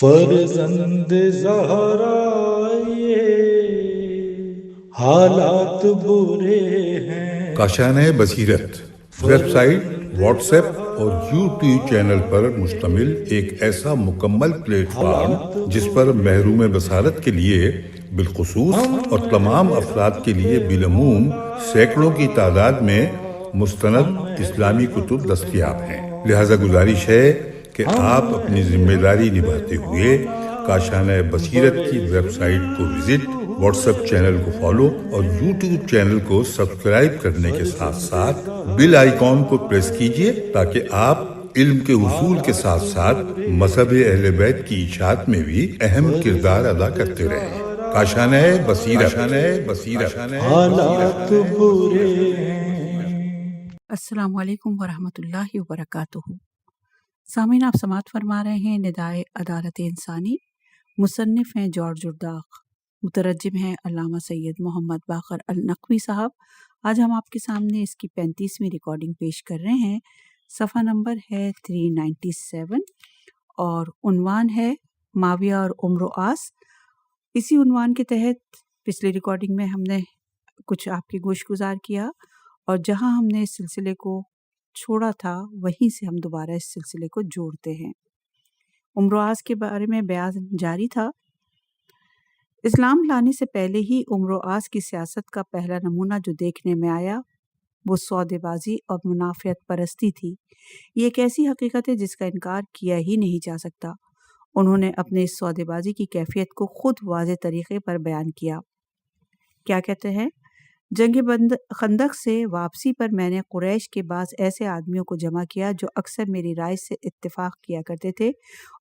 فرزند زہرا یہ حالات برے ہیں۔ کاشانۂ بصیرت ویب سائٹ، واٹس ایپ اور یوٹیوب چینل پر مشتمل ایک ایسا مکمل پلیٹ فارم جس پر محروم بصارت کے لیے بالخصوص اور تمام افراد کے لیے بالعموم سینکڑوں کی تعداد میں مستند اسلامی کتب دستیاب ہیں۔ لہذا گزارش ہے کہ آپ اپنی ذمہ داری نبھاتے ہوئے کاشانۂ بصیرت کی ویب سائٹ کو وزٹ، واٹس ایپ چینل کو فالو اور یوٹیوب چینل کو سبسکرائب کرنے کے ساتھ ساتھ بیل آئیکن کو پریس کیجئے تاکہ آپ علم کے حصول کے ساتھ ساتھ مذہب اہل بیت کی اشاعت میں بھی اہم کردار ادا کرتے رہیں۔ کاشانۂ بصیرت۔ حالات برے ہیں۔ السلام علیکم ورحمۃ اللہ وبرکاتہ۔ سامعین، آپ سماعت فرما رہے ہیں ندائے عدالت انسانی۔ مصنف ہیں جارج ارداق، مترجم ہیں علامہ سید محمد باقر النقوی صاحب۔ آج ہم آپ کے سامنے اس کی 35ویں ریکارڈنگ پیش کر رہے ہیں۔ صفحہ نمبر ہے 397 اور عنوان ہے معاویہ اور عمرو عاص۔ اسی عنوان کے تحت پچھلی ریکارڈنگ میں ہم نے کچھ آپ کی گوش گزار کیا، اور جہاں ہم نے اس سلسلے کو چھوڑا تھا وہیں سے ہم دوبارہ اس سلسلے کو جوڑتے ہیں۔ عمرو عاص کے بارے میں بیان جاری تھا۔ اسلام لانے سے پہلے ہی عمرو عاص کی سیاست کا پہلا نمونہ جو دیکھنے میں آیا وہ سودے بازی اور منافعت پرستی تھی۔ یہ ایک ایسی حقیقت ہے جس کا انکار کیا ہی نہیں جا سکتا۔ انہوں نے اپنے اس سودے بازی کی کیفیت کو خود واضح طریقے پر بیان کیا۔ کیا کہتے ہیں؟ جنگ خندق سے واپسی پر میں نے قریش کے بعض ایسے آدمیوں کو جمع کیا جو اکثر میری رائے سے اتفاق کیا کرتے تھے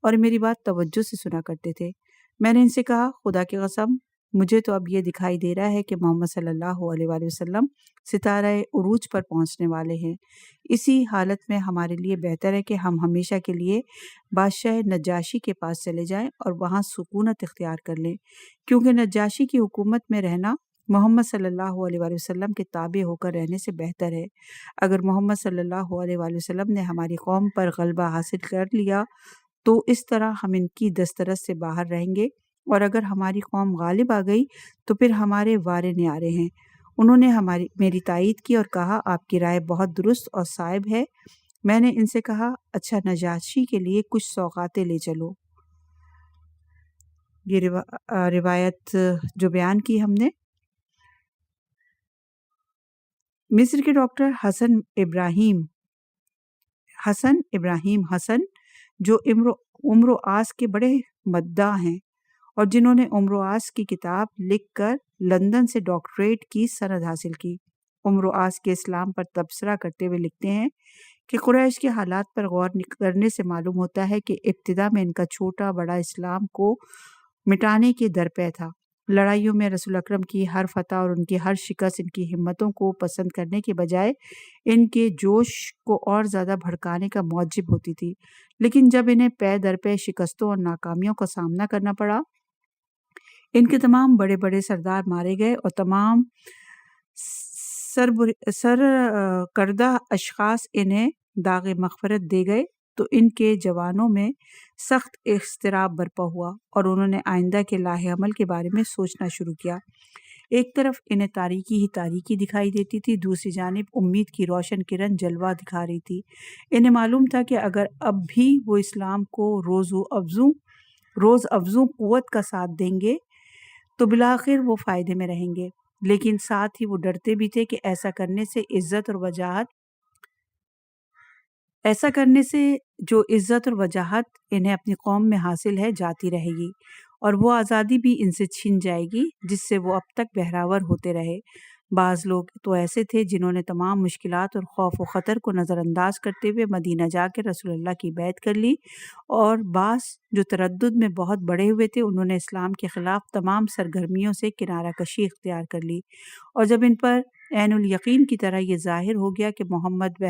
اور میری بات توجہ سے سنا کرتے تھے۔ میں نے ان سے کہا، خدا کی قسم مجھے تو اب یہ دکھائی دے رہا ہے کہ محمد صلی اللہ علیہ وآلہ وسلم ستارہ عروج پر پہنچنے والے ہیں۔ اسی حالت میں ہمارے لیے بہتر ہے کہ ہم ہمیشہ کے لیے بادشاہ نجاشی کے پاس چلے جائیں اور وہاں سکونت اختیار کر لیں، کیونکہ نجاشی کی حکومت میں رہنا محمد صلی اللہ علیہ وآلہ وسلم کے تابع ہو کر رہنے سے بہتر ہے۔ اگر محمد صلی اللہ علیہ وآلہ وسلم نے ہماری قوم پر غلبہ حاصل کر لیا تو اس طرح ہم ان کی دسترس سے باہر رہیں گے، اور اگر ہماری قوم غالب آ گئی تو پھر ہمارے وارے نیارے ہیں۔ انہوں نے میری تائید کی اور کہا، آپ کی رائے بہت درست اور صائب ہے۔ میں نے ان سے کہا، اچھا نجاشی کے لیے کچھ سوغاتیں لے چلو۔ یہ روایت جو بیان کی ہم نے، مصر کے ڈاکٹر حسن ابراہیم حسن جو عمرو عاص کے بڑے مداح ہیں اور جنہوں نے عمرو عاص کی کتاب لکھ کر لندن سے ڈاکٹریٹ کی سند حاصل کی، عمرو عاص کے اسلام پر تبصرہ کرتے ہوئے لکھتے ہیں کہ قریش کے حالات پر غور کرنے سے معلوم ہوتا ہے کہ ابتدا میں ان کا چھوٹا بڑا اسلام کو مٹانے کے درپے تھا۔ لڑائیوں میں رسول اکرم کی ہر فتح اور ان کی ہر شکست ان کی ہمتوں کو پسند کرنے کے بجائے ان کے جوش کو اور زیادہ بھڑکانے کا موجب ہوتی تھی۔ لیکن جب انہیں پے در پے شکستوں اور ناکامیوں کا سامنا کرنا پڑا، ان کے تمام بڑے بڑے سردار مارے گئے اور تمام سرکردہ اشخاص انہیں داغ مغفرت دے گئے، تو ان کے جوانوں میں سخت اضطراب برپا ہوا اور انہوں نے آئندہ کے لاہ عمل کے بارے میں سوچنا شروع کیا۔ ایک طرف انہیں تاریکی ہی تاریکی دکھائی دیتی تھی، دوسری جانب امید کی روشن کرن جلوہ دکھا رہی تھی۔ انہیں معلوم تھا کہ اگر اب بھی وہ اسلام کو روز افزوں قوت کا ساتھ دیں گے تو بالآخر وہ فائدے میں رہیں گے، لیکن ساتھ ہی وہ ڈرتے بھی تھے کہ ایسا کرنے سے جو عزت اور وجاہت انہیں اپنی قوم میں حاصل ہے جاتی رہے گی، اور وہ آزادی بھی ان سے چھن جائے گی جس سے وہ اب تک بہراور ہوتے رہے۔ بعض لوگ تو ایسے تھے جنہوں نے تمام مشکلات اور خوف و خطر کو نظر انداز کرتے ہوئے مدینہ جا کے رسول اللہ کی بیعت کر لی، اور بعض جو تردد میں بہت بڑے ہوئے تھے انہوں نے اسلام کے خلاف تمام سرگرمیوں سے کنارہ کشی اختیار کر لی، اور جب ان پر عین الیقین کی طرح یہ ظاہر ہو گیا کہ محمد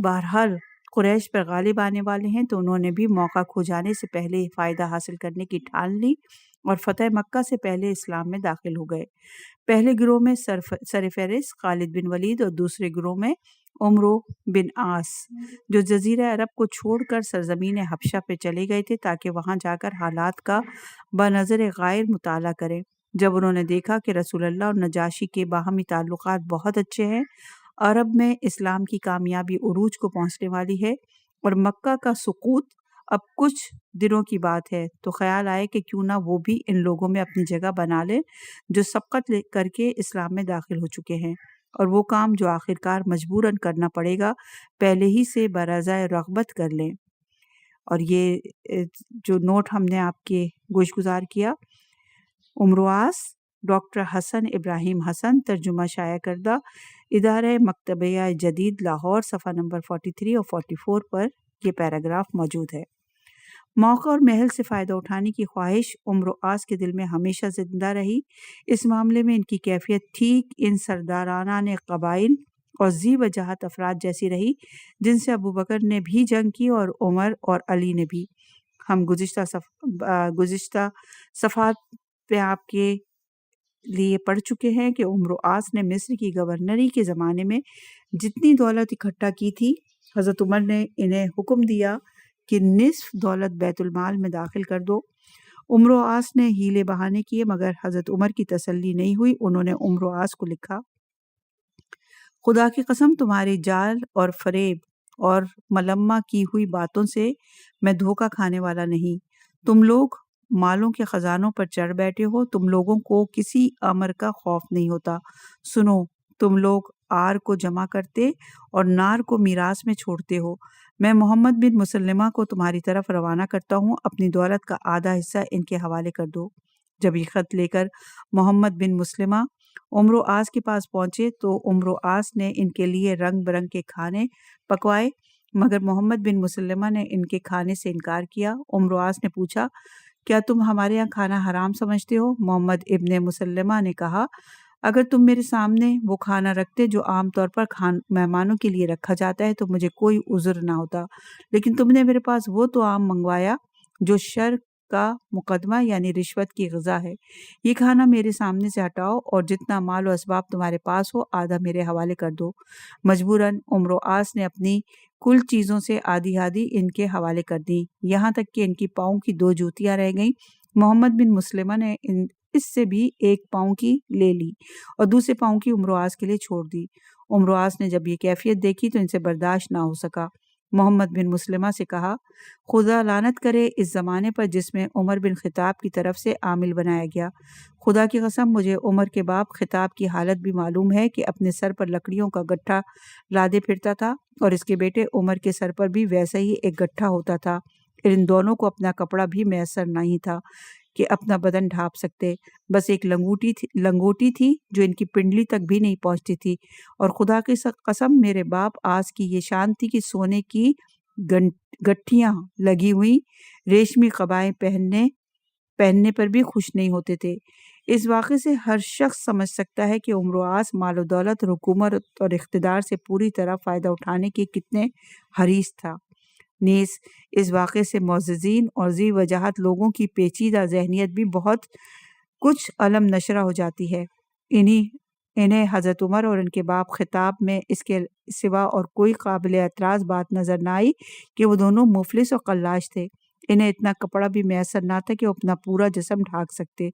بہرحال قریش پر غالب آنے والے ہیں، تو انہوں نے بھی موقع کھو جانے سے پہلے فائدہ حاصل کرنے کی ٹھان لی اور فتح مکہ سے پہلے اسلام میں داخل ہو گئے۔ پہلے گروہ میں سر فہرست خالد بن ولید اور دوسرے گروہ میں عمرو بن عاص جو جزیرہ عرب کو چھوڑ کر سرزمین حبشہ پہ چلے گئے تھے تاکہ وہاں جا کر حالات کا بنظر غائب مطالعہ کریں۔ جب انہوں نے دیکھا کہ رسول اللہ اور نجاشی کے باہمی تعلقات بہت اچھے ہیں، عرب میں اسلام کی کامیابی عروج کو پہنچنے والی ہے اور مکہ کا سقوط اب کچھ دنوں کی بات ہے، تو خیال آئے کہ کیوں نہ وہ بھی ان لوگوں میں اپنی جگہ بنا لیں جو سبقت کر کے اسلام میں داخل ہو چکے ہیں، اور وہ کام جو آخرکار مجبوراً کرنا پڑے گا پہلے ہی سے برضائے رغبت کر لیں۔ اور یہ جو نوٹ ہم نے آپ کے گوش گزار کیا، عمرو عاص ڈاکٹر حسن ابراہیم حسن، ترجمہ شائع کردہ، ادارہ مکتبیہ جدید لاہور، صفحہ نمبر 43 اور 44 پر یہ پیراگراف موجود ہے۔ موقع اور محل سے فائدہ اٹھانے کی خواہش عمرو عاص کے دل میں ہمیشہ زندہ رہی۔ اس معاملے میں ان کی کیفیت ٹھیک ان سردارانہ قبائل اور ذی وجاہت افراد جیسی رہی جن سے ابو بکر نے بھی جنگ کی اور عمر اور علی نے بھی۔ ہم گزشتہ صفحات پہ آپ کے لیے پڑھ چکے ہیں کہ عمرو عاص نے مصر کی گورنری کے زمانے میں جتنی دولت اکٹھا کی تھی، حضرت عمر نے انہیں حکم دیا کہ نصف دولت بیت المال میں داخل کر دو۔ عمرو عاص نے ہیلے بہانے کیے مگر حضرت عمر کی تسلی نہیں ہوئی۔ انہوں نے عمرو عاص کو لکھا، خدا کی قسم تمہاری جال اور فریب اور ملمہ کی ہوئی باتوں سے میں دھوکہ کھانے والا نہیں۔ تم لوگ مالوں کے خزانوں پر چڑھ بیٹھے ہو، تم لوگوں کو کسی امر کا خوف نہیں ہوتا۔ سنو، تم لوگ آر کو جمع کرتے اور نار کو میراث میں چھوڑتے ہو۔ میں محمد بن مسلمہ کو تمہاری طرف روانہ کرتا ہوں، اپنی دولت کا آدھا حصہ ان کے حوالے کر دو۔ جب یہ خط لے کر محمد بن مسلمہ عمرو عاص کے پاس پہنچے تو عمرو عاص نے ان کے لیے رنگ برنگ کے کھانے پکوائے، مگر محمد بن مسلمہ نے ان کے کھانے سے انکار کیا۔ عمرو عاص نے پوچھا، کیا تم ہمارے یہاں کھانا حرام سمجھتے ہو؟ محمد ابن مسلمہ نے کہا، اگر تم میرے سامنے وہ کھانا رکھتے جو عام طور پر مہمانوں کے لیے رکھا جاتا ہے تو مجھے کوئی عذر نہ ہوتا، لیکن تم نے میرے پاس وہ طعام منگوایا جو شر کا مقدمہ یعنی رشوت کی غذا ہے۔ یہ کھانا میرے سامنے سے ہٹاؤ اور جتنا مال و اسباب تمہارے پاس ہو آدھا میرے حوالے کر دو۔ مجبوراً عمرو عاص نے اپنی کل چیزوں سے آدھی آدھی ان کے حوالے کر دی، یہاں تک کہ ان کی پاؤں کی 2 جوتیاں رہ گئیں۔ محمد بن مسلمہ نے اس سے بھی 1 پاؤں کی لے لی اور دوسرے پاؤں کی عمرو عاص کے لیے چھوڑ دی۔ عمرو عاص نے جب یہ کیفیت دیکھی تو ان سے برداشت نہ ہو سکا۔ محمد بن مسلمہ سے کہا، خدا لعنت کرے اس زمانے پر جس میں عمر بن خطاب کی طرف سے عامل بنایا گیا۔ خدا کی قسم مجھے عمر کے باپ خطاب کی حالت بھی معلوم ہے کہ اپنے سر پر لکڑیوں کا گٹھا لادے پھرتا تھا اور اس کے بیٹے عمر کے سر پر بھی ویسا ہی ایک گٹھا ہوتا تھا۔ ان دونوں کو اپنا کپڑا بھی میسر نہیں تھا کہ اپنا بدن ڈھانپ سکتے، بس ایک لنگوٹی تھی جو ان کی پنڈلی تک بھی نہیں پہنچتی تھی، اور خدا کی قسم میرے باپ آج کی یہ شان تھی کہ سونے کی گٹھیاں لگی ہوئی ریشمی قبائیں پہننے پر بھی خوش نہیں ہوتے تھے۔ اس واقعے سے ہر شخص سمجھ سکتا ہے کہ عمرو عاص مال و دولت، حکومت اور اقتدار سے پوری طرح فائدہ اٹھانے کے کتنے حریص تھا۔ نیز اس واقعے سے معززین اور ذی وجاہت لوگوں کی پیچیدہ ذہنیت بھی بہت کچھ علم نشرہ ہو جاتی ہے۔ انہیں حضرت عمر اور ان کے باپ خطاب میں اس کے سوا اور کوئی قابل اعتراض بات نظر نہ آئی کہ وہ دونوں مفلس اور قلاش تھے۔ انہیں اتنا کپڑا بھی میسر نہ تھا کہ وہ اپنا پورا جسم ڈھانک سکتے۔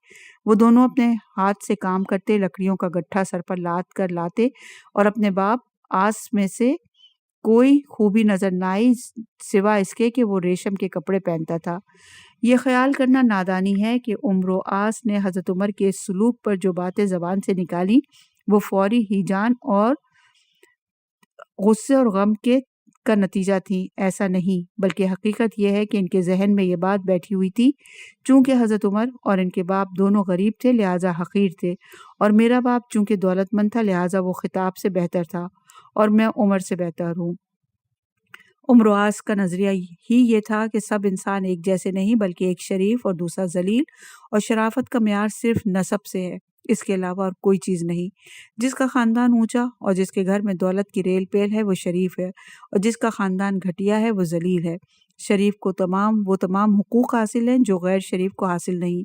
وہ دونوں اپنے ہاتھ سے کام کرتے، لکڑیوں کا گٹھا سر پر لاد کر لاتے، اور اپنے باپ آس میں سے کوئی خوبی نظر نہ آئی سوا اس کے کہ وہ ریشم کے کپڑے پہنتا تھا۔ یہ خیال کرنا نادانی ہے کہ عمرو عاص نے حضرت عمر کے اس سلوک پر جو باتیں زبان سے نکالی وہ فوری ہیجان اور غصے اور غم کا نتیجہ تھیں۔ ایسا نہیں، بلکہ حقیقت یہ ہے کہ ان کے ذہن میں یہ بات بیٹھی ہوئی تھی، چونکہ حضرت عمر اور ان کے باپ دونوں غریب تھے لہٰذا حقیر تھے، اور میرا باپ چونکہ دولت مند تھا لہٰذا وہ خطاب سے بہتر تھا اور میں عمر سے بہتر ہوں۔ عمرو عاص کا نظریہ ہی یہ تھا کہ سب انسان ایک جیسے نہیں بلکہ ایک شریف اور دوسرا ذلیل، اور شرافت کا معیار صرف نسب سے ہے، اس کے علاوہ اور کوئی چیز نہیں۔ جس کا خاندان اونچا اور جس کے گھر میں دولت کی ریل پیل ہے وہ شریف ہے، اور جس کا خاندان گھٹیا ہے وہ ذلیل ہے۔ شریف کو وہ تمام حقوق حاصل ہیں جو غیر شریف کو حاصل نہیں،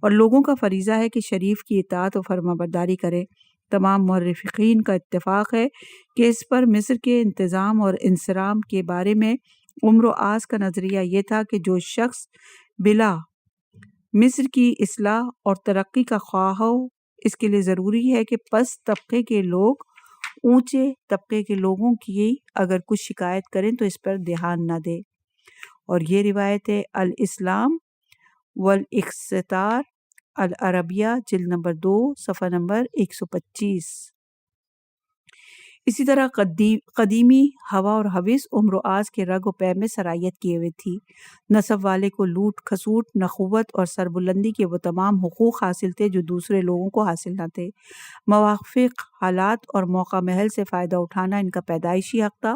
اور لوگوں کا فریضہ ہے کہ شریف کی اطاعت و فرما برداری کریں۔ تمام مورخین کا اتفاق ہے کہ اس پر مصر کے انتظام اور انصرام کے بارے میں عمرو آس کا نظریہ یہ تھا کہ جو شخص بلا مصر کی اصلاح اور ترقی کا خواہ ہو، اس کے لیے ضروری ہے کہ پست طبقے کے لوگ اونچے طبقے کے لوگوں کی اگر کچھ شکایت کریں تو اس پر دھیان نہ دے۔ اور یہ روایت ہے الاسلام والاقتدار العربیہ جلد نمبر 2 صفحہ نمبر 125۔ اسی طرح قدیمی ہوا اور حوث عمر و آس کے رگ و پے میں سرایت کیے ہوئے تھی۔ نسب والے کو لوٹ کھسوٹ، نخوت اور سربلندی کے وہ تمام حقوق حاصل تھے جو دوسرے لوگوں کو حاصل نہ تھے۔ موافق حالات اور موقع محل سے فائدہ اٹھانا ان کا پیدائشی حق تھا۔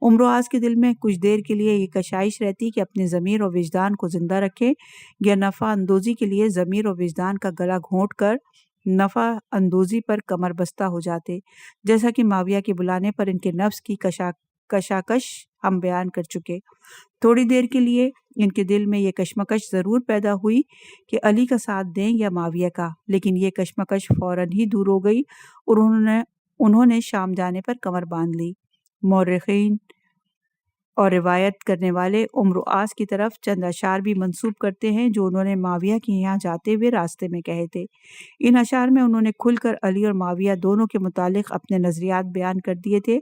عمر و آس کے دل میں کچھ دیر کے لیے یہ کشائش رہتی کہ اپنے ضمیر اور وجدان کو زندہ رکھے یا نفع اندوزی کے لیے ضمیر اور وجدان کا گلا گھونٹ کر نفع اندوزی پر کمر بستہ ہو جاتے، جیسا کہ معاویہ کے بلانے پر ان کے نفس کی کشاکش ہم بیان کر چکے۔ تھوڑی دیر کے لیے ان کے دل میں یہ کشمکش ضرور پیدا ہوئی کہ علی کا ساتھ دیں یا معاویہ کا، لیکن یہ کشمکش فوراً ہی دور ہو گئی اور انہوں نے شام جانے پر کمر باندھ لی۔ مورخین اور روایت کرنے والے عمر و آس کی طرف چند اشعار بھی منسوب کرتے ہیں جو انہوں نے معاویہ کے یہاں جاتے ہوئے راستے میں کہے تھے۔ ان اشعار میں انہوں نے کھل کر علی اور معاویہ دونوں کے متعلق اپنے نظریات بیان کر دیے تھے۔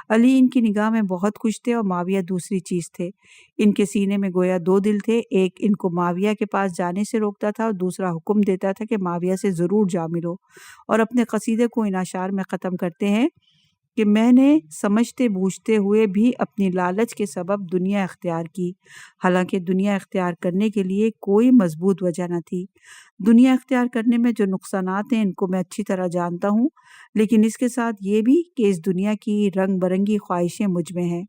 علی ان کی نگاہ میں بہت کچھ تھے اور معاویہ دوسری چیز تھے۔ ان کے سینے میں گویا دو دل تھے، ایک ان کو معاویہ کے پاس جانے سے روکتا تھا اور دوسرا حکم دیتا تھا کہ معاویہ سے ضرور جا ملو۔ اور اپنے قصیدے کو ان اشعار میں ختم کرتے ہیں کہ میں نے سمجھتے بوجھتے ہوئے بھی اپنی لالچ کے سبب دنیا اختیار کی، حالانکہ دنیا اختیار کرنے کے لیے کوئی مضبوط وجہ نہ تھی۔ دنیا اختیار کرنے میں جو نقصانات ہیں ان کو میں اچھی طرح جانتا ہوں، لیکن اس کے ساتھ یہ بھی کہ اس دنیا کی رنگ برنگی خواہشیں مجھ میں ہیں۔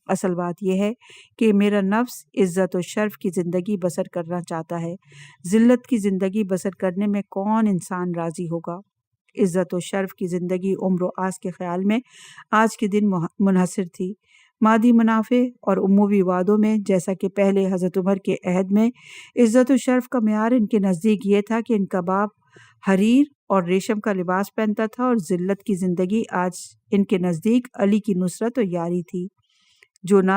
اصل بات یہ ہے کہ میرا نفس عزت و شرف کی زندگی بسر کرنا چاہتا ہے۔ ذلت کی زندگی بسر کرنے میں کون انسان راضی ہوگا؟ عزت و شرف کی زندگی عمر و آس کے خیال میں آج کے دن منحصر تھی۔ مادی منافع اور عموی وعدوں میں، جیسا کہ پہلے حضرت عمر کے عہد میں عزت و شرف کا معیار ان کے نزدیک یہ تھا کہ ان کا باپ حریر اور ریشم کا لباس پہنتا تھا، اور ذلت کی زندگی آج ان کے نزدیک علی کی نصرت اور یاری تھی، جو نہ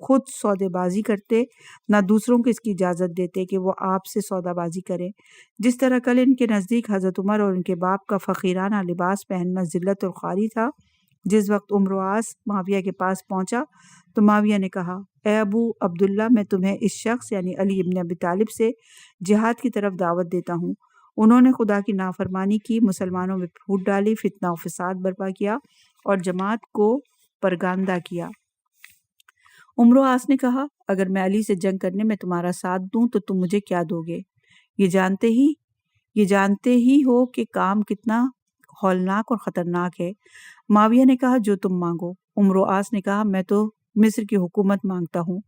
خود سودے بازی کرتے نہ دوسروں کو اس کی اجازت دیتے کہ وہ آپ سے سودا بازی کریں۔ جس طرح کل ان کے نزدیک حضرت عمر اور ان کے باپ کا فقیرانہ لباس پہننا ذلت اور خواری تھا۔ جس وقت عمر و آس معاویہ کے پاس پہنچا تو معاویہ نے کہا، اے ابو عبداللہ، میں تمہیں اس شخص یعنی علی ابن ابی طالب سے جہاد کی طرف دعوت دیتا ہوں۔ انہوں نے خدا کی نافرمانی کی، مسلمانوں میں پھوٹ ڈالی، فتنہ و فساد برپا کیا اور جماعت کو پرگاندہ کیا۔ عمر و آس نے کہا، اگر میں علی سے جنگ کرنے میں تمہارا ساتھ دوں تو تم مجھے کیا دو گے؟ یہ جانتے ہی ہو کہ کام کتنا ہولناک اور خطرناک ہے۔ معاویہ نے کہا، جو تم مانگو۔ عمر و آس نے کہا، میں تو مصر کی حکومت مانگتا ہوں۔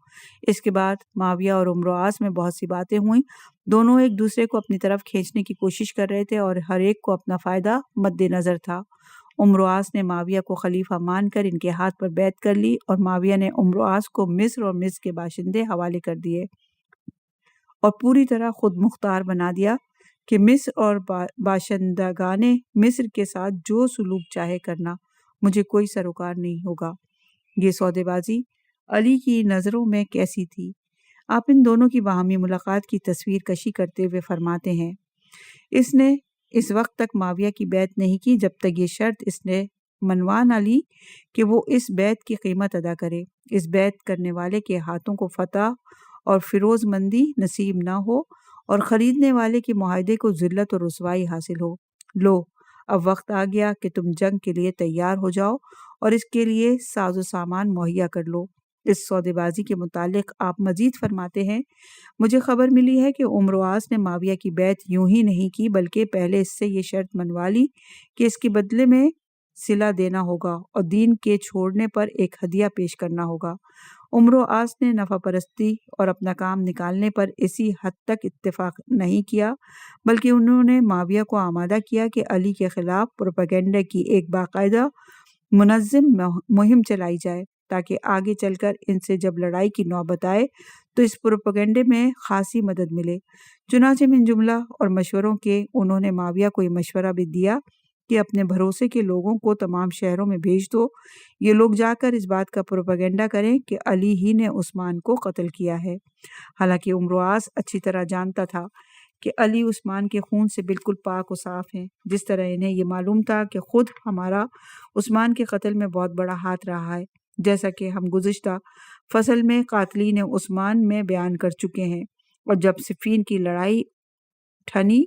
اس کے بعد معاویہ اور عمر و آس میں بہت سی باتیں ہوئیں۔ دونوں ایک دوسرے کو اپنی طرف کھینچنے کی کوشش کر رہے تھے اور ہر ایک کو اپنا فائدہ مد نظر تھا۔ عمر و آس نے معاویہ کو خلیفہ مان کر ان کے ہاتھ پر بیعت کر لی اور معاویہ نے عمر و آس کو مصر اور مصر کے باشندے حوالے کر دیے اور پوری طرح خود مختار بنا دیا کہ مصر اور باشندگان مصر کے ساتھ جو سلوک چاہے کرنا، مجھے کوئی سروکار نہیں ہوگا۔ یہ سودے بازی علی کی نظروں میں کیسی تھی؟ آپ ان دونوں کی باہمی ملاقات کی تصویر کشی کرتے ہوئے فرماتے ہیں، اس نے اس وقت تک معاویہ کی بیعت نہیں کی جب تک یہ شرط اس نے منوا نہ لی کہ وہ اس بیعت کی قیمت ادا کرے، اس بیعت کرنے والے کے ہاتھوں کو فتح اور فیروز مندی نصیب نہ ہو اور خریدنے والے کے معاہدے کو ذلت اور رسوائی حاصل ہو۔ لو، اب وقت آ گیا کہ تم جنگ کے لیے تیار ہو جاؤ اور اس کے لیے ساز و سامان مہیا کر لو۔ اس سودے بازی کے متعلق آپ مزید فرماتے ہیں، مجھے خبر ملی ہے کہ عمر و آس نے معاویہ کی بیعت یوں ہی نہیں کی بلکہ پہلے اس سے یہ شرط منوا لی کہ اس کے بدلے میں صلہ دینا ہوگا اور دین کے چھوڑنے پر ایک ہدیہ پیش کرنا ہوگا۔ عمر و آس نے نفع پرستی اور اپنا کام نکالنے پر اسی حد تک اتفاق نہیں کیا بلکہ انہوں نے معاویہ کو آمادہ کیا کہ علی کے خلاف پروپیگنڈا کی ایک باقاعدہ منظم مہم چلائی جائے تاکہ آگے چل کر ان سے جب لڑائی کی نوبت آئے تو اس پروپیگنڈے میں خاصی مدد ملے۔ چنانچہ من جملہ اور مشوروں کے انہوں نے معاویہ کو یہ مشورہ بھی دیا کہ اپنے بھروسے کے لوگوں کو تمام شہروں میں بھیج دو، یہ لوگ جا کر اس بات کا پروپیگنڈا کریں کہ علی ہی نے عثمان کو قتل کیا ہے۔ حالانکہ عمرو عاص اچھی طرح جانتا تھا کہ علی عثمان کے خون سے بالکل پاک و صاف ہیں، جس طرح انہیں یہ معلوم تھا کہ خود ہمارا عثمان کے قتل میں بہت بڑا ہاتھ رہا ہے، جیسا کہ ہم گزشتہ فصل میں قاتلین عثمان میں بیان کر چکے ہیں۔ اور جب صفین کی لڑائی ٹھنی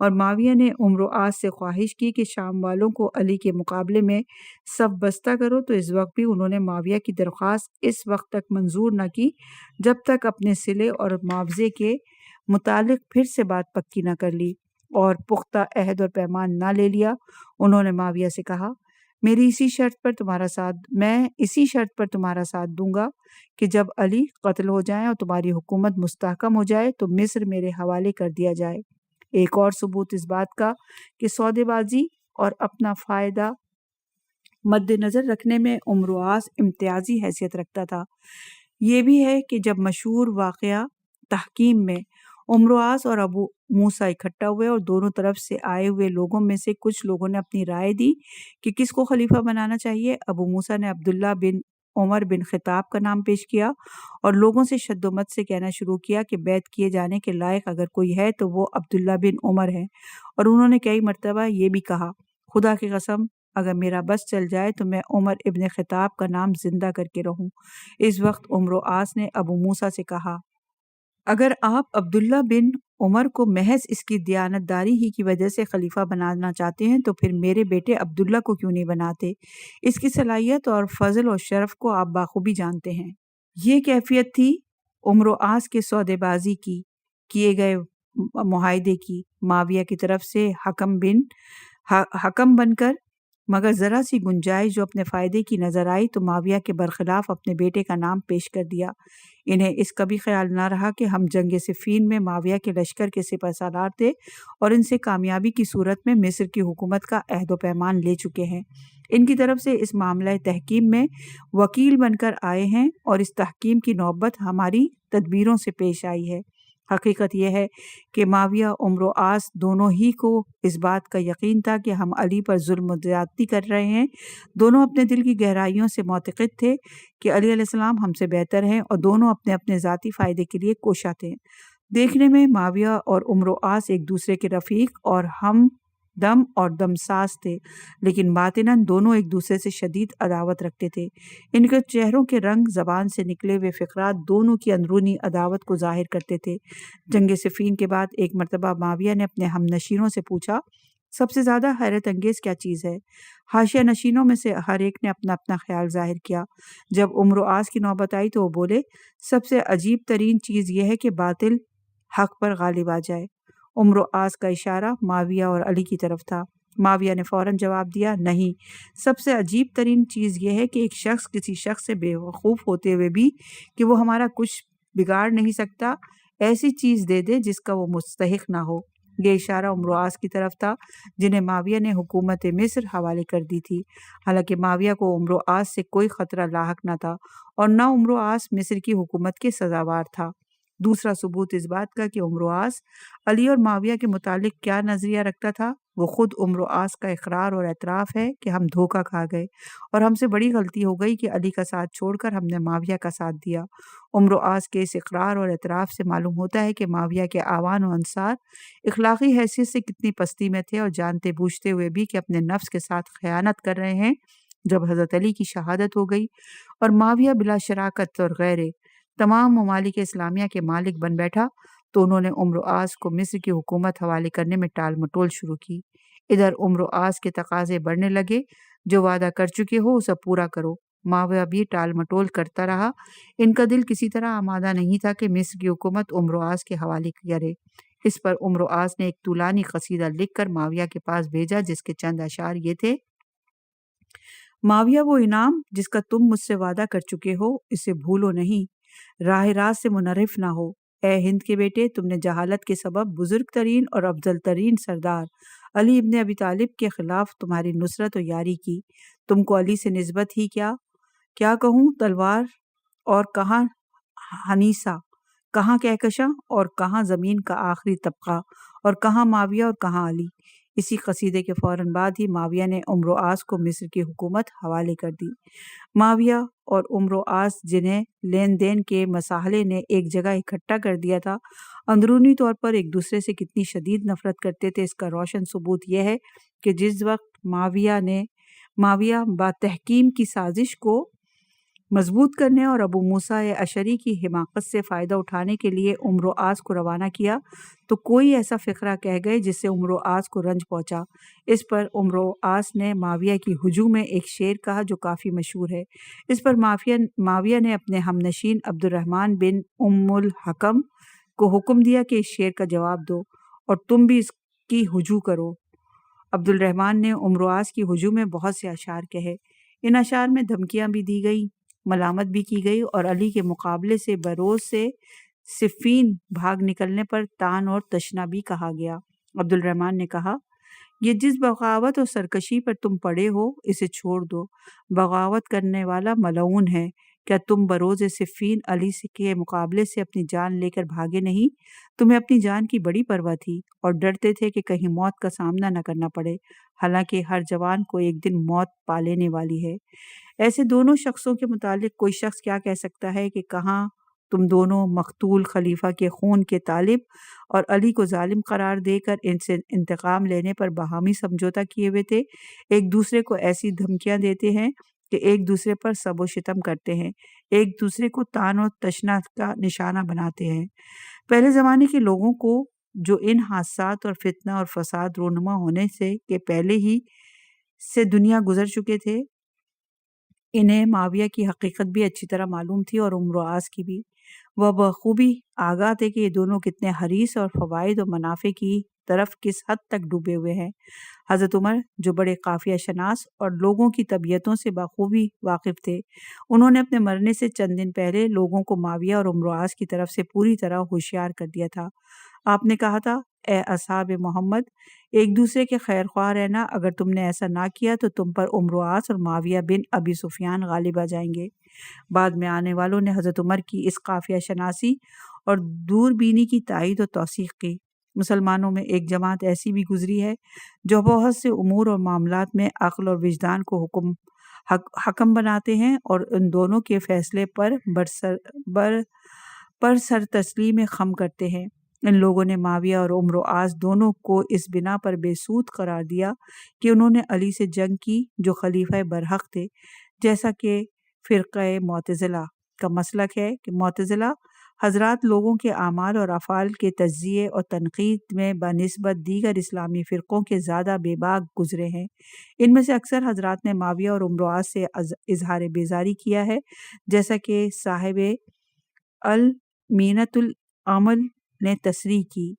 اور معاویہ نے عمرو عاص سے خواہش کی کہ شام والوں کو علی کے مقابلے میں صف بستہ کرو، تو اس وقت بھی انہوں نے معاویہ کی درخواست اس وقت تک منظور نہ کی جب تک اپنے صلے اور معاوضے کے متعلق پھر سے بات پکی نہ کر لی اور پختہ عہد اور پیمان نہ لے لیا۔ انہوں نے معاویہ سے کہا، میں اسی شرط پر تمہارا ساتھ دوں گا کہ جب علی قتل ہو جائیں اور تمہاری حکومت مستحکم ہو جائے تو مصر میرے حوالے کر دیا جائے۔ ایک اور ثبوت اس بات کا کہ سودے بازی اور اپنا فائدہ مد نظر رکھنے میں عمرو عاص امتیازی حیثیت رکھتا تھا، یہ بھی ہے کہ جب مشہور واقعہ تحکیم میں عمرو عاص اور ابو موسیٰ اکٹھا ہوئے اور دونوں طرف سے آئے ہوئے لوگوں میں سے کچھ لوگوں نے اپنی رائے دی کہ کس کو خلیفہ بنانا چاہیے، ابو موسیٰ نے عبداللہ بن عمر بن خطاب کا نام پیش کیا اور لوگوں سے شد و مت سے کہنا شروع کیا کہ بیعت کیے جانے کے لائق اگر کوئی ہے تو وہ عبداللہ بن عمر ہے، اور انہوں نے کئی مرتبہ یہ بھی کہا، خدا کی قسم اگر میرا بس چل جائے تو میں عمر ابن خطاب کا نام زندہ کر کے رہوں۔ اس وقت عمرو عاص نے ابو موسیٰ سے کہا، اگر آپ عبداللہ بن عمر کو محض اس کی دیانتداری ہی کی وجہ سے خلیفہ بنانا چاہتے ہیں تو پھر میرے بیٹے عبداللہ کو کیوں نہیں بناتے؟ اس کی صلاحیت اور فضل اور شرف کو آپ بخوبی جانتے ہیں۔ یہ کیفیت تھی عمرو عاص کے سودے بازی کی، کیے گئے معاہدے کی۔ معاویہ کی طرف سے حکم بن کر مگر ذرا سی گنجائش جو اپنے فائدے کی نظر آئی تو معاویہ کے برخلاف اپنے بیٹے کا نام پیش کر دیا۔ انہیں اس کا بھی خیال نہ رہا کہ ہم جنگ صفین میں معاویہ کے لشکر کے سپہ سالار تھے اور ان سے کامیابی کی صورت میں مصر کی حکومت کا عہد و پیمان لے چکے ہیں۔ ان کی طرف سے اس معاملہ تحکیم میں وکیل بن کر آئے ہیں اور اس تحکیم کی نوبت ہماری تدبیروں سے پیش آئی ہے۔ حقیقت یہ ہے کہ معاویہ عمرو عاص دونوں ہی کو اس بات کا یقین تھا کہ ہم علی پر ظلم و زیادتی کر رہے ہیں۔ دونوں اپنے دل کی گہرائیوں سے معتقد تھے کہ علی علیہ السلام ہم سے بہتر ہیں اور دونوں اپنے اپنے ذاتی فائدے کے لیے کوشاں تھے۔ دیکھنے میں معاویہ اور عمرو عاص ایک دوسرے کے رفیق اور ہم دم اور دمساز تھے، لیکن باطناً دونوں ایک دوسرے سے شدید عداوت رکھتے تھے۔ ان کے چہروں کے رنگ، زبان سے نکلے ہوئے فقرات دونوں کی اندرونی عداوت کو ظاہر کرتے تھے۔ جنگ صفین کے بعد ایک مرتبہ معاویہ نے اپنے ہم نشینوں سے پوچھا، سب سے زیادہ حیرت انگیز کیا چیز ہے؟ حاشیہ نشینوں میں سے ہر ایک نے اپنا اپنا خیال ظاہر کیا۔ جب عمرو عاص کی نوبت آئی تو وہ بولے، سب سے عجیب ترین چیز یہ ہے کہ باطل حق پر غالب آ جائے۔ عمرو عاص کا اشارہ معاویہ اور علی کی طرف تھا۔ معاویہ نے فوراً جواب دیا، نہیں، سب سے عجیب ترین چیز یہ ہے کہ ایک شخص کسی شخص سے بیوقوف ہوتے ہوئے بھی کہ وہ ہمارا کچھ بگاڑ نہیں سکتا، ایسی چیز دے دے جس کا وہ مستحق نہ ہو۔ یہ اشارہ عمرو عاص کی طرف تھا جنہیں معاویہ نے حکومت مصر حوالے کر دی تھی، حالانکہ معاویہ کو عمرو عاص سے کوئی خطرہ لاحق نہ تھا اور نہ عمرو عاص مصر کی حکومت کے سزاوار تھا۔ دوسرا ثبوت اس بات کا کہ عمرو عاص علی اور معاویہ کے متعلق کیا نظریہ رکھتا تھا، وہ خود عمرو عاص کا اقرار اور اعتراف ہے کہ ہم دھوکہ کھا گئے اور ہم سے بڑی غلطی ہو گئی کہ علی کا ساتھ چھوڑ کر ہم نے معاویہ کا ساتھ دیا۔ عمرو عاص کے اس اقرار اور اعتراف سے معلوم ہوتا ہے کہ معاویہ کے اعوان و انصار اخلاقی حیثیت سے کتنی پستی میں تھے اور جانتے بوجھتے ہوئے بھی کہ اپنے نفس کے ساتھ خیانت کر رہے ہیں۔ جب حضرت علی کی شہادت ہو گئی اور معاویہ بلا شراکت اور غیرے تمام ممالک اسلامیہ کے مالک بن بیٹھا تو انہوں نے عمرو عاص کو مصر کی حکومت حوالے کرنے میں ٹال مٹول شروع کی۔ ادھر عمرو عاص کے تقاضے بڑھنے لگے، جو وعدہ کر چکے ہو اسے پورا کرو۔ معاویہ بھی ٹال مٹول کرتا رہا، ان کا دل کسی طرح آمادہ نہیں تھا کہ مصر کی حکومت عمرو عاص کے حوالے کرے۔ اس پر عمرو عاص نے ایک طولانی قصیدہ لکھ کر معاویہ کے پاس بھیجا جس کے چند اشعار یہ تھے، معاویہ وہ انعام جس کا تم مجھ سے وعدہ کر چکے ہو اسے بھولو نہیں، راہ راست سے منحرف نہ ہو۔ اے ہند کے بیٹے، تم نے جہالت کے سبب بزرگ ترین اور افضل ترین سردار علی ابن ابی طالب کے خلاف تمہاری نصرت و یاری کی۔ تم کو علی سے نسبت ہی کیا کہوں، تلوار اور کہاں حنیسہ، کہاں کہکشاں اور کہاں زمین کا آخری طبقہ، اور کہاں معاویہ اور کہاں علی۔ اسی قصیدے کے فوراً بعد ہی معاویہ نے عمرو آس کو مصر کی حکومت حوالے کر دی۔ معاویہ اور عمرو آس جنہیں لین دین کے مسائل نے ایک جگہ اکٹھا کر دیا تھا، اندرونی طور پر ایک دوسرے سے کتنی شدید نفرت کرتے تھے، اس کا روشن ثبوت یہ ہے کہ جس وقت معاویہ با تحکیم کی سازش کو مضبوط کرنے اور ابو موسیٰ اشعری کی حماقت سے فائدہ اٹھانے کے لیے عمرو آس کو روانہ کیا تو کوئی ایسا فقرہ کہہ گئے جس سے عمرو آس کو رنج پہنچا۔ اس پر عمرو آس نے معاویہ کی ہجوم میں ایک شعر کہا جو کافی مشہور ہے۔ اس پر معاویہ نے اپنے ہمنشین عبد الرحمن بن ام الحکم کو حکم دیا کہ اس شعر کا جواب دو اور تم بھی اس کی ہجوم کرو۔ عبد الرحمن نے عمرو آس کی ہجوم میں بہت سے اشعار کہے۔ ان اشعار میں دھمکیاں بھی دی گئیں، ملامت بھی کی گئی اور علی کے مقابلے سے بروز سے صفین بھاگ نکلنے پر تان اور تشنا بھی کہا گیا۔ عبد الرحمن نے کہا، یہ جس بغاوت اور سرکشی پر تم پڑے ہو اسے چھوڑ دو، بغاوت کرنے والا ملعون ہے۔ کیا تم بروز صفین علی کے مقابلے سے اپنی جان لے کر بھاگے نہیں؟ تمہیں اپنی جان کی بڑی پرواہ تھی اور ڈرتے تھے کہ کہیں موت کا سامنا نہ کرنا پڑے، حالانکہ ہر جوان کو ایک دن موت پا لینے والی ہے۔ ایسے دونوں شخصوں کے متعلق کوئی شخص کیا کہہ سکتا ہے کہ کہاں تم دونوں مقتول خلیفہ کے خون کے طالب اور علی کو ظالم قرار دے کر ان سے انتقام لینے پر باہمی سمجھوتہ کیے ہوئے تھے، ایک دوسرے کو ایسی دھمکیاں دیتے ہیں کہ ایک دوسرے پر سب و شتم کرتے ہیں، ایک دوسرے کو تان و تشنا کا نشانہ بناتے ہیں۔ پہلے زمانے کے لوگوں کو جو ان حادثات اور فتنہ اور فساد رونما ہونے سے کہ پہلے ہی سے دنیا گزر چکے تھے، انہیں معاویہ کی حقیقت بھی اچھی طرح معلوم تھی اور عمرو آس کی بھی۔ وہ بخوبی آگاہ تھے کہ یہ دونوں کتنے حریص اور فوائد و منافع کی طرف کس حد تک ڈوبے ہوئے ہیں۔ حضرت عمر جو بڑے قافیہ شناس اور لوگوں کی طبیعتوں سے بخوبی واقف تھے، انہوں نے اپنے مرنے سے چند دن پہلے لوگوں کو معاویہ اور عمرو آس کی طرف سے پوری طرح ہوشیار کر دیا تھا۔ آپ نے کہا تھا، اے اصحاب محمد، ایک دوسرے کے خیر خواہ رہنا، اگر تم نے ایسا نہ کیا تو تم پر عمرو آس اور معاویہ بن ابی سفیان غالب آ جائیں گے۔ بعد میں آنے والوں نے حضرت عمر کی اس قافیہ شناسی اور دور بینی کی تائید و توثیق کی۔ مسلمانوں میں ایک جماعت ایسی بھی گزری ہے جو بہت سے امور اور معاملات میں عقل اور وجدان کو حکم بناتے ہیں اور ان دونوں کے فیصلے پر سر تسلیم خم کرتے ہیں۔ ان لوگوں نے معاویہ اور عمرو آس دونوں کو اس بنا پر بے سود قرار دیا کہ انہوں نے علی سے جنگ کی جو خلیفہ برحق تھے، جیسا کہ فرقہ معتزلہ کا مسلک ہے کہ معتزلہ حضرات لوگوں کے اعمال اور افعال کے تجزیے اور تنقید میں بنسبت دیگر اسلامی فرقوں کے زیادہ بے باک گزرے ہیں۔ ان میں سے اکثر حضرات نے معاویہ اور عمرو آس سے اظہار بیزاری کیا ہے، جیسا کہ صاحب المینۃ العمل نے تصریح کی،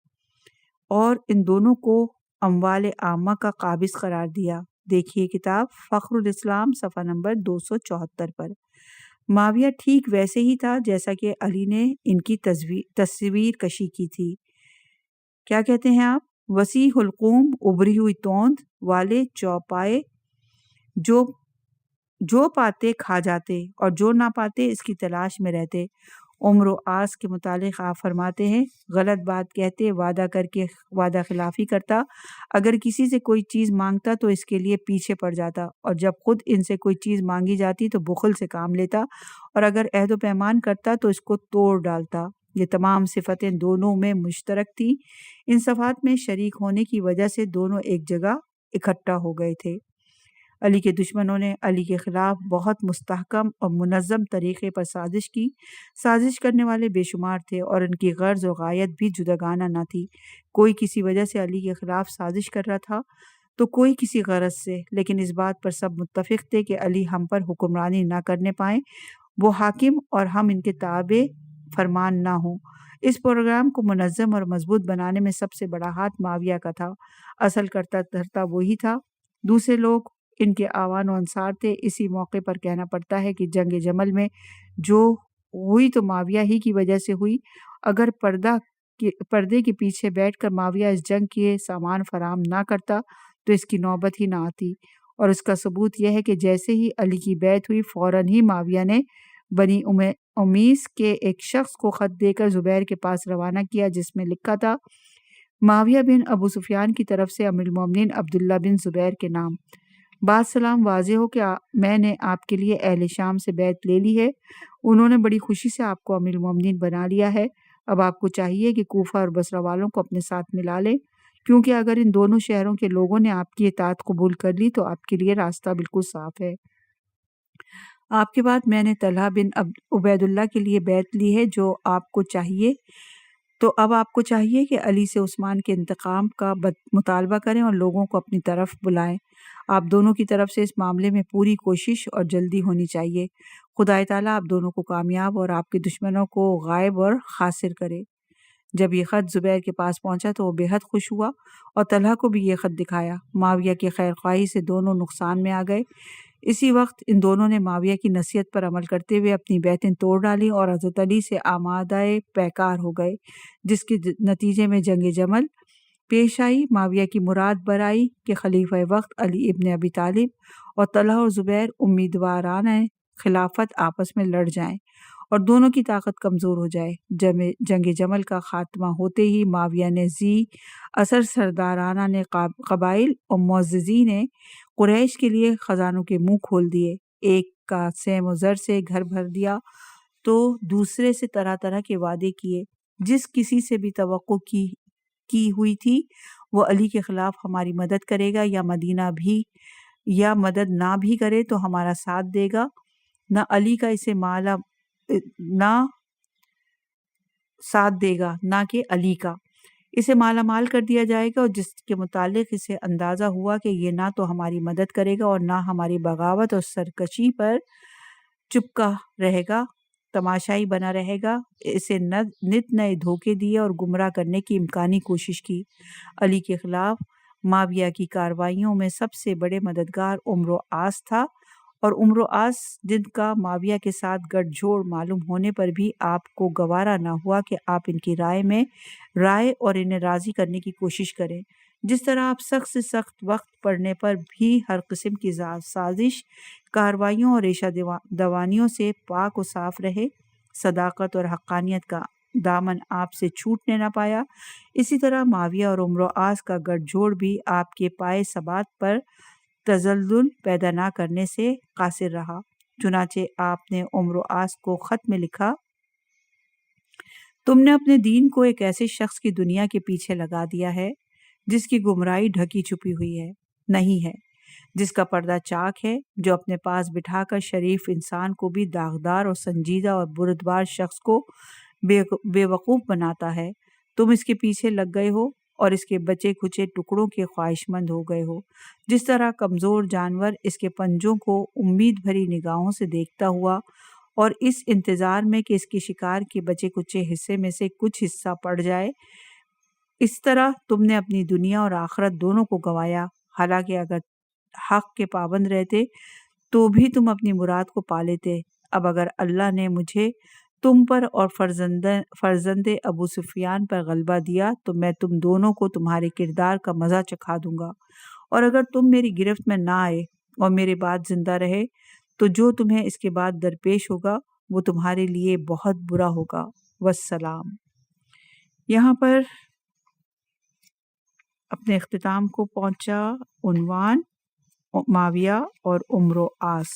اور ان دونوں کو اموال عامہ کا قابض قرار دیا۔ دیکھیے کتاب فخر الاسلام صفحہ نمبر 274 پر۔ معاویہ ٹھیک ویسے ہی تھا جیسا کہ علی نے ان کی تصویر کشی کی تھی۔ کیا کہتے ہیں آپ؟ وسیع حلقوم ابری ہوئی توند والے چوپائے، جو پاتے کھا جاتے اور جو نہ پاتے اس کی تلاش میں رہتے۔ عمرو آس کے متعلق آپ فرماتے ہیں، غلط بات کہتے، وعدہ کر کے وعدہ خلافی کرتا، اگر کسی سے کوئی چیز مانگتا تو اس کے لیے پیچھے پڑ جاتا، اور جب خود ان سے کوئی چیز مانگی جاتی تو بخل سے کام لیتا، اور اگر عہد و پیمان کرتا تو اس کو توڑ ڈالتا۔ یہ تمام صفتیں دونوں میں مشترک تھیں۔ ان صفات میں شریک ہونے کی وجہ سے دونوں ایک جگہ اکٹھا ہو گئے تھے۔ علی کے دشمنوں نے علی کے خلاف بہت مستحکم اور منظم طریقے پر سازش کی۔ سازش کرنے والے بے شمار تھے اور ان کی غرض و غایت بھی جداگانہ نہ تھی۔ کوئی کسی وجہ سے علی کے خلاف سازش کر رہا تھا تو کوئی کسی غرض سے، لیکن اس بات پر سب متفق تھے کہ علی ہم پر حکمرانی نہ کرنے پائیں، وہ حاکم اور ہم ان کے تابع فرمان نہ ہوں۔ اس پروگرام کو منظم اور مضبوط بنانے میں سب سے بڑا ہاتھ معاویہ کا تھا۔ اصل کرتا دھرتا وہی تھا، دوسرے لوگ ان کے اعوان و انصار تھے۔ اسی موقع پر کہنا پڑتا ہے کہ جنگ جمل میں جو ہوئی تو معاویہ ہی کی وجہ سے ہوئی۔ اگر پردے کے پیچھے بیٹھ کر معاویہ اس جنگ کے سامان فراہم نہ کرتا تو اس کی نوبت ہی نہ آتی، اور اس کا ثبوت یہ ہے کہ جیسے ہی علی کی بیعت ہوئی فوراً ہی معاویہ نے بنی امیس کے ایک شخص کو خط دے کر زبیر کے پاس روانہ کیا، جس میں لکھا تھا، معاویہ بن ابو سفیان کی طرف سے امیر المومنین عبداللہ بن زبیر کے نام۔ بات سلام، واضح ہو کہ میں نے آپ کے لیے اہل شام سے بیعت لے لی ہے، انہوں نے بڑی خوشی سے آپ کو امیر المومنین بنا لیا ہے۔ اب آپ کو چاہیے کہ کوفہ اور بصرہ والوں کو اپنے ساتھ ملا لیں، کیونکہ اگر ان دونوں شہروں کے لوگوں نے آپ کی اطاعت قبول کر لی تو آپ کے لیے راستہ بالکل صاف ہے۔ آپ کے بعد میں نے طلحہ بن عبید اللہ کے لیے بیعت لی ہے، جو آپ کو چاہیے تو اب آپ کو چاہیے کہ علی سے عثمان کے انتقام کا مطالبہ کریں اور لوگوں کو اپنی طرف بلائیں۔ آپ دونوں کی طرف سے اس معاملے میں پوری کوشش اور جلدی ہونی چاہیے۔ خدا تعالیٰ آپ دونوں کو کامیاب اور آپ کے دشمنوں کو غائب اور خاسر کرے۔ جب یہ خط زبیر کے پاس پہنچا تو وہ بے حد خوش ہوا اور طلحہ کو بھی یہ خط دکھایا۔ معاویہ کی خیر خواہی سے دونوں نقصان میں آ گئے۔ اسی وقت ان دونوں نے معاویہ کی نصیحت پر عمل کرتے ہوئے اپنی بیعتیں توڑ ڈالیں اور حضرت علی سے آمادہ پیکار ہو گئے، جس کے نتیجے میں جنگ جمل پیش آئی۔ معاویہ کی مراد برائی کہ خلیفہ وقت علی ابن ابی طالب اور طلحہ اور زبیر امیدواران خلافت آپس میں لڑ جائیں اور دونوں کی طاقت کمزور ہو جائے۔ جنگ جمل کا خاتمہ ہوتے ہی معاویہ نے ذی اثر سردارانہ نے قبائل اور معززین نے قریش کے لیے خزانوں کے منہ کھول دیے۔ ایک کا سیم و زر سے گھر بھر دیا تو دوسرے سے طرح طرح کے وعدے کیے۔ جس کسی سے بھی توقع کی ہوئی تھی وہ علی کے خلاف ہماری مدد کرے گا یا مدینہ بھی یا مدد نہ بھی کرے تو ہمارا ساتھ دے گا، نہ علی کا اسے نہ ساتھ دے گا نہ کہ علی کا اسے مالا مال کر دیا جائے گا، اور جس کے متعلق اسے اندازہ ہوا کہ یہ نہ تو ہماری مدد کرے گا اور نہ ہماری بغاوت اور سرکشی پر چپکا رہے گا، تماشائی بنا رہے گا، اسے نت نئے دھوکے دیے اور گمراہ کرنے کی امکانی کوشش کی۔ علی کے خلاف معاویہ کی کارروائیوں میں سب سے بڑے مددگار عمرو عاص تھا، اور عمرو عاص جن کا معاویہ کے ساتھ گٹھ جوڑ معلوم ہونے پر بھی آپ کو گوارا نہ ہوا کہ آپ ان کی رائے اور انہیں راضی کرنے کی کوشش کریں۔ جس طرح آپ سخت سے سخت وقت پڑنے پر بھی ہر قسم کی سازش، کارروائیوں اور ریشہ دوانیوں سے پاک و صاف رہے، صداقت اور حقانیت کا دامن آپ سے چھوٹنے نہ پایا، اسی طرح معاویہ اور عمرو عاص کا گٹھ جوڑ بھی آپ کے پائے ثبات پر تزلزل پیدا نہ کرنے سے قاصر رہا۔ چنانچہ آپ نے عمرو عاص کو خط میں لکھا: تم نے اپنے دین کو ایک ایسے شخص کی دنیا کے پیچھے لگا دیا ہے جس کی گمراہی ڈھکی چھپی ہوئی ہے نہیں ہے، جس کا پردہ چاک ہے، جو اپنے پاس بٹھا کر شریف انسان کو بھی داغدار اور سنجیدہ اور بردبار شخص کو بے وقوف بناتا ہے۔ تم اس کے پیچھے لگ گئے ہو اور اس کے بچے کھچے ٹکڑوں کے خواہش مند ہو گئے ہو، جس طرح کمزور جانور اس کے پنجوں کو امید بھری نگاہوں سے دیکھتا ہوا اور اس انتظار میں کہ اس کے شکار کے بچے کچے حصے میں سے کچھ حصہ پڑ جائے، اس طرح تم نے اپنی دنیا اور آخرت دونوں کو گنوایا۔ حالانکہ اگر حق کے پابند رہتے تو بھی تم اپنی مراد کو پا لیتے۔ اب اگر اللہ نے مجھے تم پر اور فرزند ابو سفیان پر غلبہ دیا تو میں تم دونوں کو تمہارے کردار کا مزہ چکھا دوں گا، اور اگر تم میری گرفت میں نہ آئے اور میرے بعد زندہ رہے تو جو تمہیں اس کے بعد درپیش ہوگا وہ تمہارے لیے بہت برا ہوگا۔ والسلام۔ یہاں پر اپنے اختتام کو پہنچا عنوان معاویہ اور عمرو عاص۔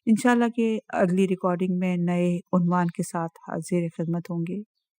انشاءاللہ کہ اگلی ریکارڈنگ میں نئے عنوان کے ساتھ حاضر خدمت ہوں گے۔